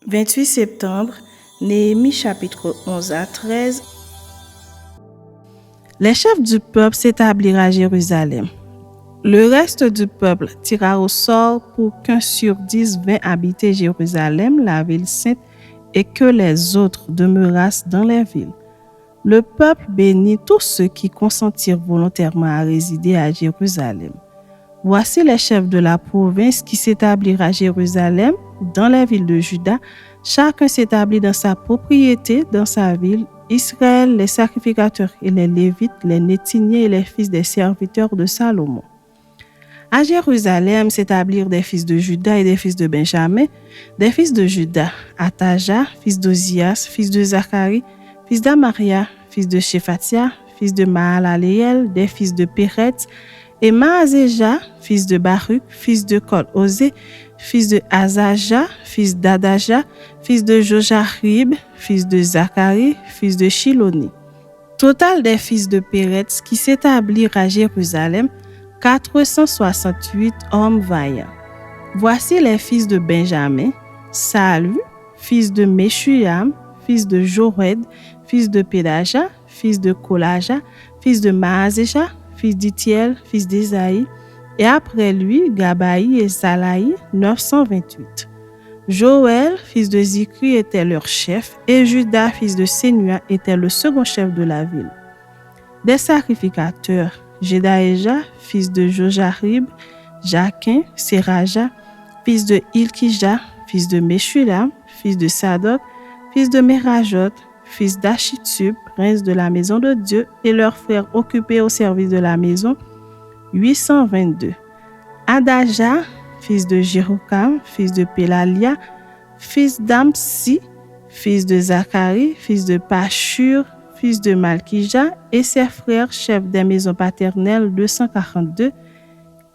28 septembre, Néhémie chapitre 11 à 13. Les chefs du peuple s'établirent à Jérusalem. Le reste du peuple tira au sort pour qu'un sur 10 vînt habiter Jérusalem, la ville sainte, et que les autres demeurassent dans les villes. Le peuple bénit tous ceux qui consentirent volontairement à résider à Jérusalem. Voici les chefs de la province qui s'établirent à Jérusalem, dans les villes de Juda. Chacun s'établit dans sa propriété, dans sa ville. Israël, les sacrificateurs et les Lévites, les Néthiniens et les fils des serviteurs de Salomon. À Jérusalem s'établirent des fils de Juda et des fils de Benjamin. Des fils de Juda, Ataja, fils d'Ozias, fils de Zacharie, fils d'Amaria, fils de Shephatia, fils de Mahalaleel, des fils de Péretz, et Maazéja, fils de Baruch, fils de Kol-Osé, fils de Azaja, fils d'Adaja, fils de Jojarib, fils de Zacharie, fils de Shiloni. Total des fils de Péretz qui s'établirent à Jérusalem, 468 hommes vaillants. Voici les fils de Benjamin: Salu, fils de Meshuyam, fils de Jored, fils de Pédaja, fils de Kolaja, fils de Maazéja, fils d'Itiel, fils d'Ésaïe, et après lui, Gabaï et Salaï, 928. Joël, fils de Zikri, était leur chef, et Judas, fils de Sénua, était le second chef de la ville. Des sacrificateurs: Jedaéja, fils de Jojarib, Jaquin, Seraja, fils de Ilkija, fils de Meshulam, fils de Sadok, fils de Merajot, fils d'Achitub, prince de la maison de Dieu, et leurs frères occupés au service de la maison, 822. Adaja, fils de Jérokam, fils de Pélalia, fils d'Amsi, fils de Zacharie, fils de Pashur, fils de Malkija, et ses frères chefs des maisons paternelles, 242.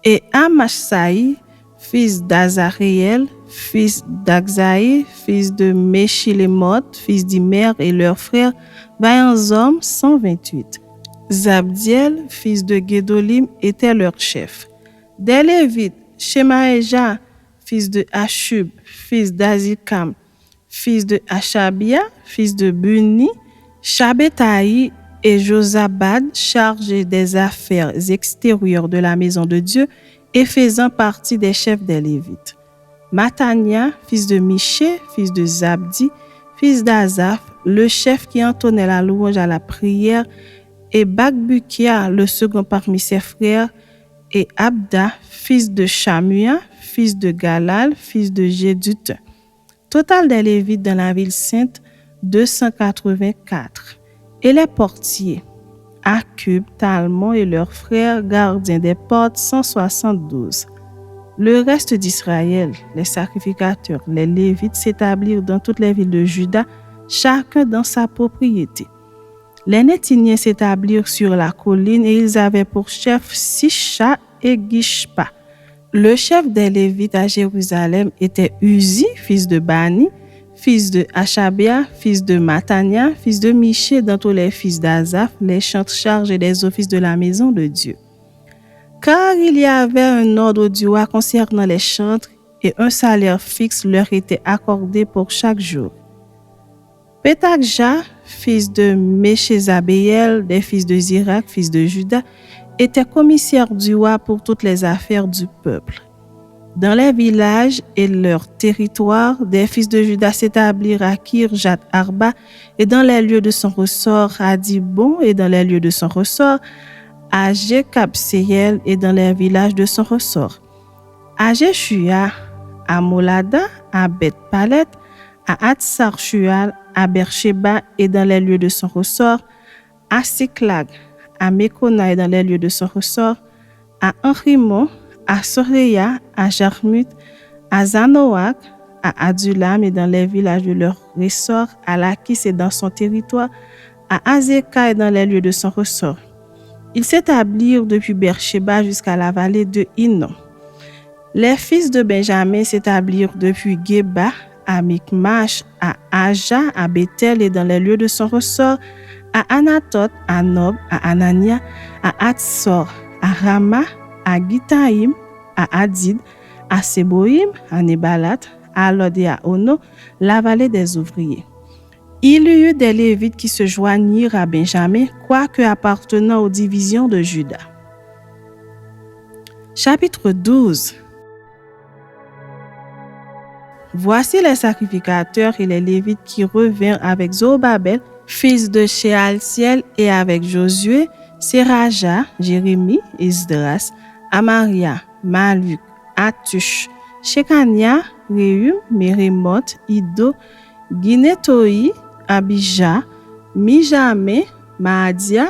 Et Amashsaï, fils d'Azariel, fils d'Akzaï, fils de Meshilemoth, fils d'Imer, et leurs frères, vaillants hommes, 128. Zabdiel, fils de Guédolim, était leur chef. Des Lévites: Shemaéja, fils de Ashub, fils d'Azikam, fils de Achabia, fils de Buni, Shabetaï et Josabad, chargés des affaires extérieures de la maison de Dieu et faisant partie des chefs des Lévites. Matania, fils de Miché, fils de Zabdi, fils d'Azaph, le chef qui entonnait la louange à la prière, et Bakbukia, le second parmi ses frères, et Abda, fils de Shamua, fils de Galal, fils de Jédut. Total des Lévites dans la ville sainte, 284. Et les portiers: Akub, Talmon et leurs frères, gardiens des portes, 172. Le reste d'Israël, les sacrificateurs, les Lévites, s'établirent dans toutes les villes de Juda, chacun dans sa propriété. Les Néthiniens s'établirent sur la colline et ils avaient pour chef Sisha et Gishpa. Le chef des Lévites à Jérusalem était Uzi, fils de Bani, fils de Achabia, fils de Matania, fils de Miché, dans tous les fils d'Azaph, les chantres chargés des offices de la maison de Dieu. Car il y avait un ordre du roi concernant les chantres et un salaire fixe leur était accordé pour chaque jour. Pétagja, fils de Méchézabéel, des fils de Zirak, fils de Juda, était commissaire du roi pour toutes les affaires du peuple. Dans les villages et leurs territoires, des fils de Juda s'établirent à Kirjat Arba et dans les lieux de son ressort à Dibon et dans les lieux de son ressort à Jekabseyel et dans les villages de son ressort, à Jeshua, à Molada, à Beth-Palet, à Atsar-Shual, à Beersheba et dans les lieux de son ressort, à Siklag, à Mekona et dans les lieux de son ressort, à Henrimon, à Soreya, à Jarmuth, à Zanoak, à Adulam et dans les villages de leur ressort, à Lakis et dans son territoire, à Azeka et dans les lieux de son ressort. Ils s'établirent depuis Beersheba jusqu'à la vallée de Hinnom. Les fils de Benjamin s'établirent depuis Geba, à Mikmash, à Aja, à Bethel et dans les lieux de son ressort, à Anatot, à Nob, à Anania, à Atsor, à Rama, à Gitaïm, à Adid, à Seboïm, à Nebalat, à Lod et à Ono, la vallée des ouvriers. Il y eut des Lévites qui se joignirent à Benjamin, quoique appartenant aux divisions de Juda. Chapitre 12. Voici les sacrificateurs et les Lévites qui revinrent avec Zorobabel, fils de Shealtiel, et avec Josué, Seraja, Jérémie, Esdras, Amaria, Maluk, Atush, Shekania, Rehum, Mérémoth, Iddo, Ginetoi, Abijah, Mijame, Maadia,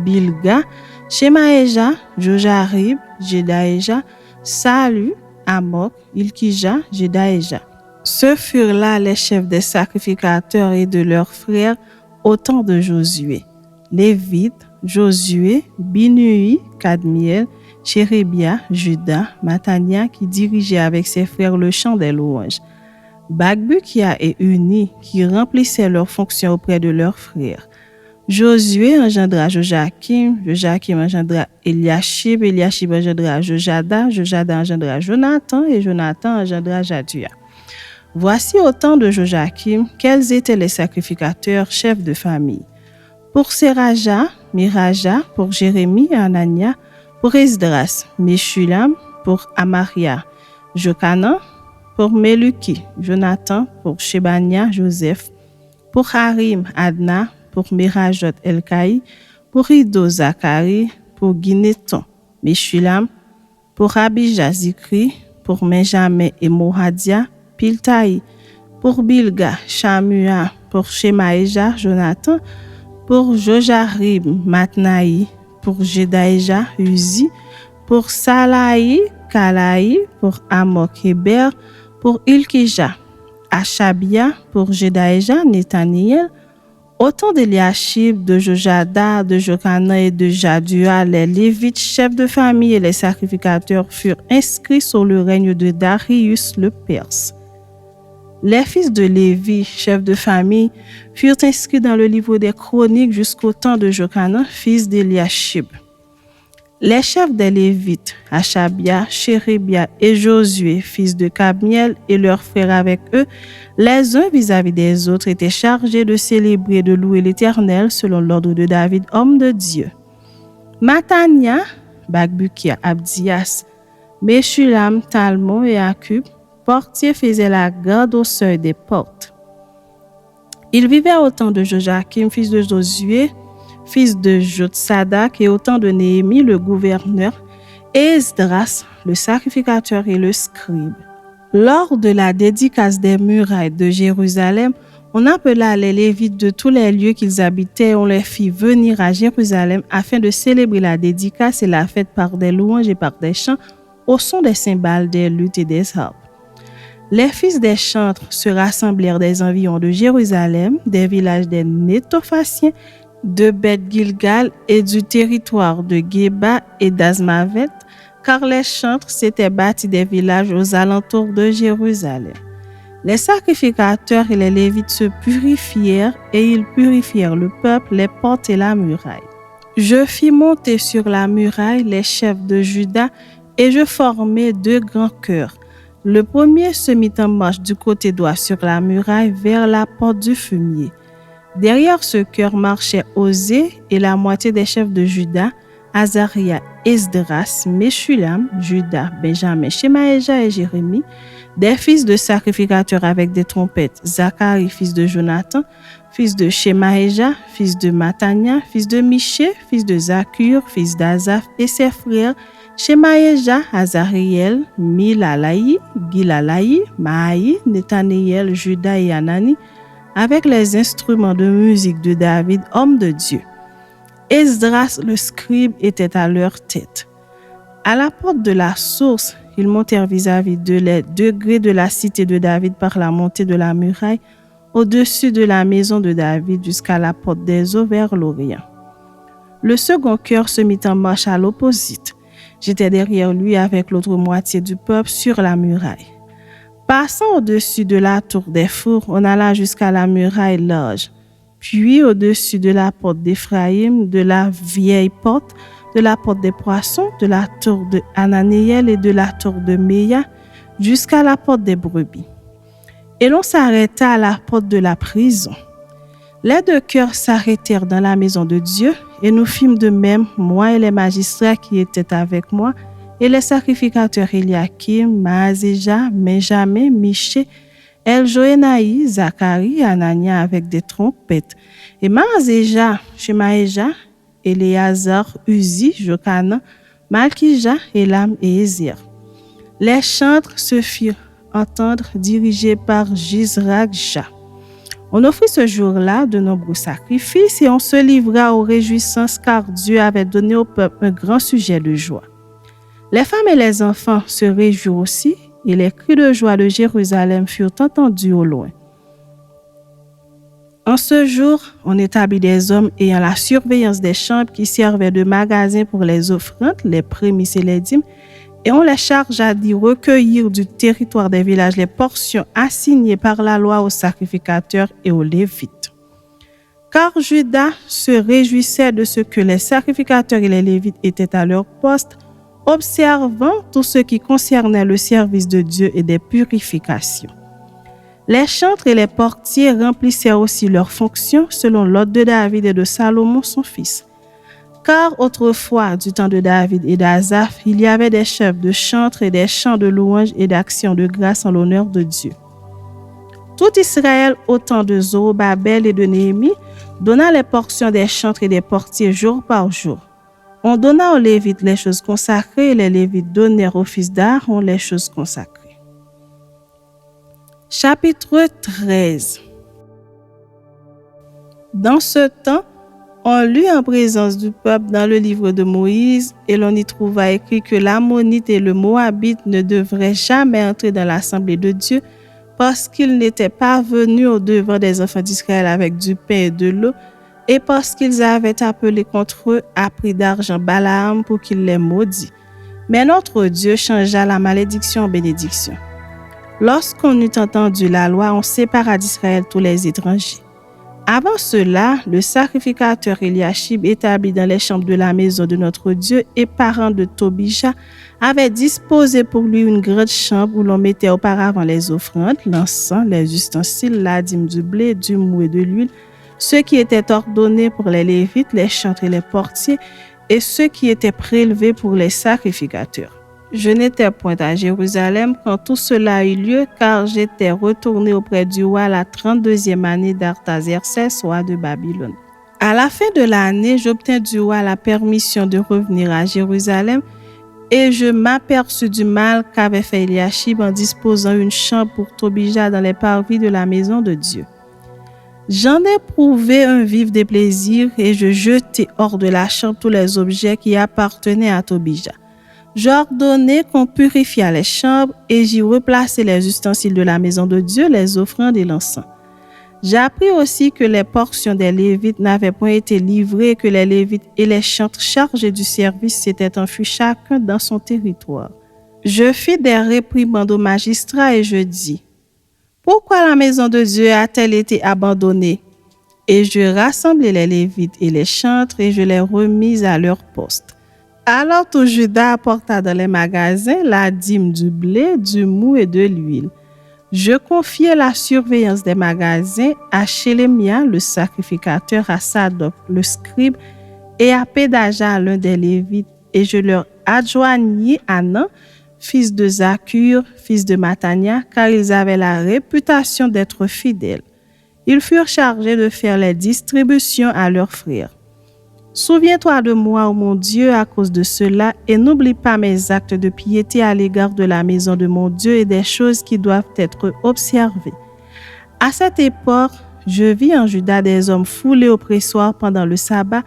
Bilga, Shemaéja, Jojarib, Jedaéja, Salu, Amok, Ilkija, Jedaéja. Ce furent là les chefs des sacrificateurs et de leurs frères au temps de Josué. Lévites, Josué, Binui, Kadmiel, Chérébia, Juda, Matania qui dirigeait avec ses frères le chant des louanges. Bagbukia et Uni qui remplissaient leurs fonctions auprès de leurs frères. Josué engendra Joachim, Joachim engendra Eliashib, Eliashib engendra Jojada, Jojada engendra Jonathan et Jonathan engendra Jadua. Voici au temps de Joachim quels étaient les sacrificateurs chefs de famille. Pour Seraja, Miraja, pour Jérémie et Anania, pour Esdras, Meshulam, pour Amaria, Jokanan, pour Meluki, Jonathan, pour Shebania, Joseph, pour Harim, Adna, pour Merajot, Elkaï, pour Iddo, Zacharie, pour Gineton, Meshulam, pour Abijah, Zikri, pour Benjamin et Mohadia, Piltaï, pour Bilga, Shamua, pour Shemaéja, Jonathan, pour Jojarib, Matnaï, pour Jedaéja, Uzi, pour Salaï, Kalaï, pour Amok, Héber, pour Ilkija, Achabia, pour Jedaéja, Netaniel, autant d'Eliashib, de Jojada, de Jokanan et de Jadua, les Lévites, chefs de famille et les sacrificateurs furent inscrits sur le règne de Darius le Perse. Les fils de Lévi, chefs de famille, furent inscrits dans le livre des chroniques jusqu'au temps de Jokanan, fils d'Eliashib. Les chefs des Lévites, Achabia, Chérébia et Josué, fils de Kadmiel, et leurs frères avec eux, les uns vis-à-vis des autres, étaient chargés de célébrer et de louer l'Éternel selon l'ordre de David, homme de Dieu. Matania, Bagbukia, Abdias, Meshulam, Talmon et Akub, portiers, faisaient la garde au seuil des portes. Ils vivaient au temps de Joachim, fils de Josué, fils de Jotsadak, et au temps de Néhémie, le gouverneur, et Esdras, le sacrificateur et le scribe. Lors de la dédicace des murailles de Jérusalem, on appela les Lévites de tous les lieux qu'ils habitaient et on les fit venir à Jérusalem afin de célébrer la dédicace et la fête par des louanges et par des chants au son des cymbales, des luttes et des harpes. Les fils des chantres se rassemblèrent des environs de Jérusalem, des villages des Nétophaciens, de Beth-Gilgal et du territoire de Géba et d'Azmavet, car les chantres s'étaient bâtis des villages aux alentours de Jérusalem. Les sacrificateurs et les Lévites se purifièrent et ils purifièrent le peuple, les portes et la muraille. Je fis monter sur la muraille les chefs de Juda et je formai 2 grands chœurs. Le premier se mit en marche du côté droit sur la muraille vers la porte du fumier. Derrière ce chœur marchaient Osée et la moitié des chefs de Juda, Azaria, Esdras, Meshulam, Juda, Benjamin, Shemaéja et Jérémie, des fils de sacrificateurs avec des trompettes, Zacharie, fils de Jonathan, fils de Shemaéja, fils de Matania, fils de Miché, fils de Zakur, fils d'Azaph et ses frères, Shemaéja, Azariel, Milalaï, Gilalaï, Maï, Netaniel, Juda et Anani, avec les instruments de musique de David, homme de Dieu. Esdras, le scribe, était à leur tête. À la porte de la source, ils montèrent vis-à-vis de les degrés de la cité de David par la montée de la muraille, au-dessus de la maison de David jusqu'à la porte des eaux vers l'Orient. Le second chœur se mit en marche à l'opposite. J'étais derrière lui avec l'autre moitié du peuple sur la muraille. Passant au-dessus de la tour des fours, on alla jusqu'à la muraille large, puis au-dessus de la porte d'Éphraïm, de la vieille porte, de la porte des poissons, de la tour de Hananiel et de la tour de Méa, jusqu'à la porte des brebis. Et l'on s'arrêta à la porte de la prison. Les deux cœurs s'arrêtèrent dans la maison de Dieu, et nous fîmes de même, moi et les magistrats qui étaient avec moi, et les sacrificateurs Eliakim, Maazéja, Benjamin, Michée, Eljoénaï, Zacharie, Anania avec des trompettes, et Maazéja, Shemaéja, Éléazar, Uzi, Jokanan, Malkija, Elam et Ézir. Les chantres se firent entendre, dirigés par Jizraksha. On offrit ce jour-là de nombreux sacrifices et on se livra aux réjouissances car Dieu avait donné au peuple un grand sujet de joie. Les femmes et les enfants se réjouirent aussi et les cris de joie de Jérusalem furent entendus au loin. En ce jour, on établit des hommes ayant la surveillance des chambres qui servaient de magasins pour les offrandes, les prémices et les dîmes, et on les chargea d'y recueillir du territoire des villages les portions assignées par la loi aux sacrificateurs et aux Lévites. Car Juda se réjouissait de ce que les sacrificateurs et les Lévites étaient à leur poste, observant tout ce qui concernait le service de Dieu et des purifications. Les chantres et les portiers remplissaient aussi leurs fonctions selon l'ordre de David et de Salomon son fils. Car autrefois, du temps de David et d'Asaph, il y avait des chefs de chantres et des chants de louanges et d'actions de grâce en l'honneur de Dieu. Tout Israël, au temps de Zorobabel et de Néhémie, donna les portions des chantres et des portiers jour par jour. On donna aux Lévites les choses consacrées et les Lévites donnèrent aux fils d'Aaron les choses consacrées. Chapitre 13. Dans ce temps, on lut en présence du peuple dans le livre de Moïse et l'on y trouva écrit que l'Ammonite et le Moabite ne devraient jamais entrer dans l'assemblée de Dieu parce qu'ils n'étaient pas venus au devant des enfants d'Israël avec du pain et de l'eau et parce qu'ils avaient appelé contre eux à prix d'argent Balaam pour qu'il les maudit. Mais notre Dieu changea la malédiction en bénédiction. Lorsqu'on eut entendu la loi, on sépara d'Israël tous les étrangers. Avant cela, le sacrificateur Eliashib, établi dans les chambres de la maison de notre Dieu et parent de Tobija, avait disposé pour lui une grande chambre où l'on mettait auparavant les offrandes, l'encens, les ustensiles, la dîme du blé, du mou et de l'huile, ce qui était ordonné pour les Lévites, les chantres et les portiers, et ce qui était prélevé pour les sacrificateurs. Je n'étais point à Jérusalem quand tout cela eut lieu, car j'étais retourné auprès du roi la 32e année d'Artaxerxès, roi de Babylone. À la fin de l'année, j'obtins du roi la permission de revenir à Jérusalem et je m'aperçus du mal qu'avait fait Eliashib en disposant une chambre pour Tobija dans les parvis de la maison de Dieu. J'en ai prouvé un vif déplaisir et je jetai hors de la chambre tous les objets qui appartenaient à Tobija. J'ordonnai qu'on purifiât les chambres et j'y replaçai les ustensiles de la maison de Dieu, les offrandes et l'encens. J'appris aussi que les portions des Lévites n'avaient point été livrées et que les Lévites et les chantres chargés du service s'étaient enfuis chacun dans son territoire. Je fis des réprimandes aux magistrats et je dis: pourquoi la maison de Dieu a-t-elle été abandonnée? Et je rassemblai les Lévites et les chantres et je les remis à leur poste. Alors tout Juda apporta dans les magasins la dîme du blé, du mou et de l'huile. Je confiai la surveillance des magasins à Shelemia, le sacrificateur, à Sadok, le scribe, et à Pédaja, l'un des Lévites, et je leur adjoignis Anan, fils de Zakur, fils de Matania, car ils avaient la réputation d'être fidèles. Ils furent chargés de faire les distributions à leurs frères. Souviens-toi de moi, ô mon Dieu, à cause de cela, et n'oublie pas mes actes de piété à l'égard de la maison de mon Dieu et des choses qui doivent être observées. À cette époque, je vis en Juda des hommes foulés au pressoir pendant le sabbat,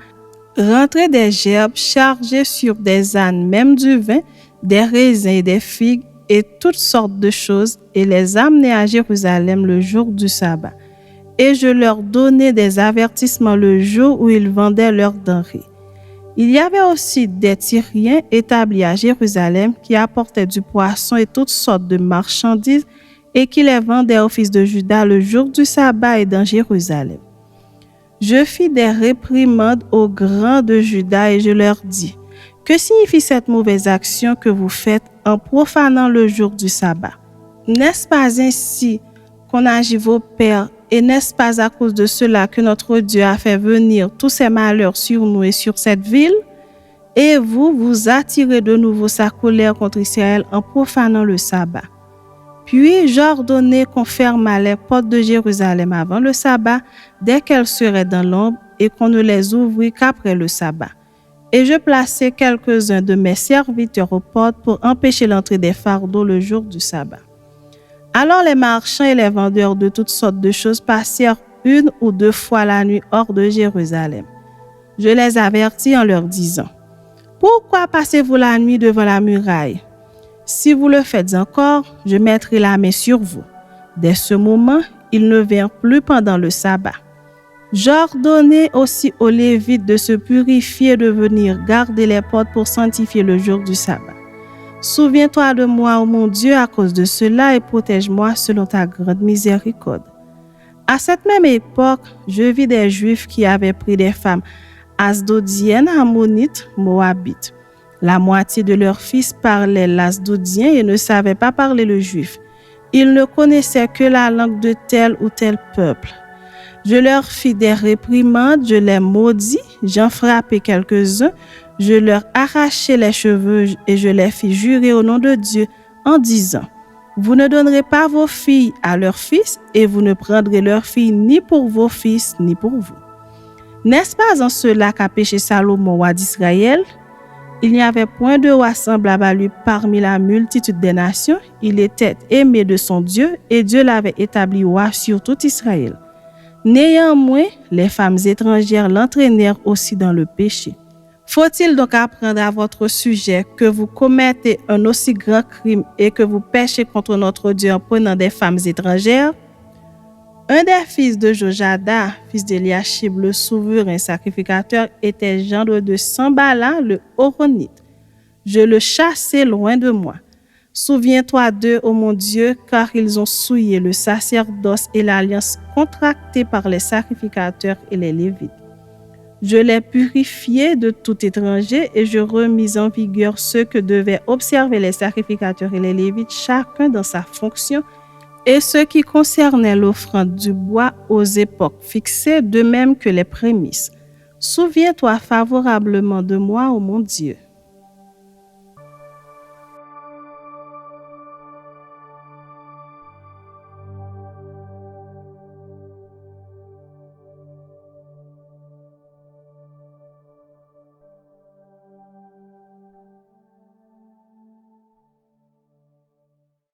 rentrer des gerbes chargées sur des ânes, même du vin, des raisins et des figues, et toutes sortes de choses, et les amener à Jérusalem le jour du sabbat. Et je leur donnais des avertissements le jour où ils vendaient leurs denrées. Il y avait aussi des Tyriens établis à Jérusalem qui apportaient du poisson et toutes sortes de marchandises et qui les vendaient aux fils de Juda le jour du sabbat et dans Jérusalem. Je fis des réprimandes aux grands de Juda et je leur dis: que signifie cette mauvaise action que vous faites en profanant le jour du sabbat? N'est-ce pas ainsi qu'ont agi vos pères, et n'est-ce pas à cause de cela que notre Dieu a fait venir tous ces malheurs sur nous et sur cette ville? Et vous, vous attirez de nouveau sa colère contre Israël en profanant le sabbat. Puis j'ordonnai qu'on fermât les portes de Jérusalem avant le sabbat, dès qu'elles seraient dans l'ombre, et qu'on ne les ouvrît qu'après le sabbat. Et je plaçai quelques-uns de mes serviteurs aux portes pour empêcher l'entrée des fardeaux le jour du sabbat. Alors les marchands et les vendeurs de toutes sortes de choses passèrent 1 ou 2 fois la nuit hors de Jérusalem. Je les avertis en leur disant: pourquoi passez-vous la nuit devant la muraille? Si vous le faites encore, je mettrai la main sur vous. Dès ce moment, ils ne vinrent plus pendant le sabbat. J'ordonnai aussi aux Lévites de se purifier et de venir garder les portes pour sanctifier le jour du sabbat. Souviens-toi de moi, ô mon Dieu, à cause de cela, et protège-moi selon ta grande miséricorde. À cette même époque, je vis des Juifs qui avaient pris des femmes asdodiennes, ammonites, moabites. La moitié de leurs fils parlaient l'asdodien et ne savaient pas parler le juif. Ils ne connaissaient que la langue de tel ou tel peuple. Je leur fis des réprimandes, je les maudis, j'en frappai quelques-uns, je leur arrachai les cheveux et je les fis jurer au nom de Dieu en disant: vous ne donnerez pas vos filles à leurs fils et vous ne prendrez leurs filles ni pour vos fils ni pour vous. N'est-ce pas en cela qu'a péché Salomon, roi d'Israël? Il n'y avait point de roi semblable à lui parmi la multitude des nations. Il était aimé de son Dieu et Dieu l'avait établi roi sur tout Israël. Néanmoins, les femmes étrangères l'entraînèrent aussi dans le péché. Faut-il donc apprendre à votre sujet que vous commettez un aussi grand crime et que vous péchez contre notre Dieu en prenant des femmes étrangères? Un des fils de Jojada, fils d'Eliashib, le souverain sacrificateur, était gendre de Sambala, le Horonite. Je le chassai loin de moi. Souviens-toi d'eux, ô mon Dieu, car ils ont souillé le sacerdoce et l'alliance contractée par les sacrificateurs et les Lévites. Je les purifiai de tout étranger et je remis en vigueur ceux que devaient observer les sacrificateurs et les Lévites, chacun dans sa fonction, et ce qui concernait l'offrande du bois aux époques fixées, de même que les prémices. Souviens-toi favorablement de moi, ô mon Dieu.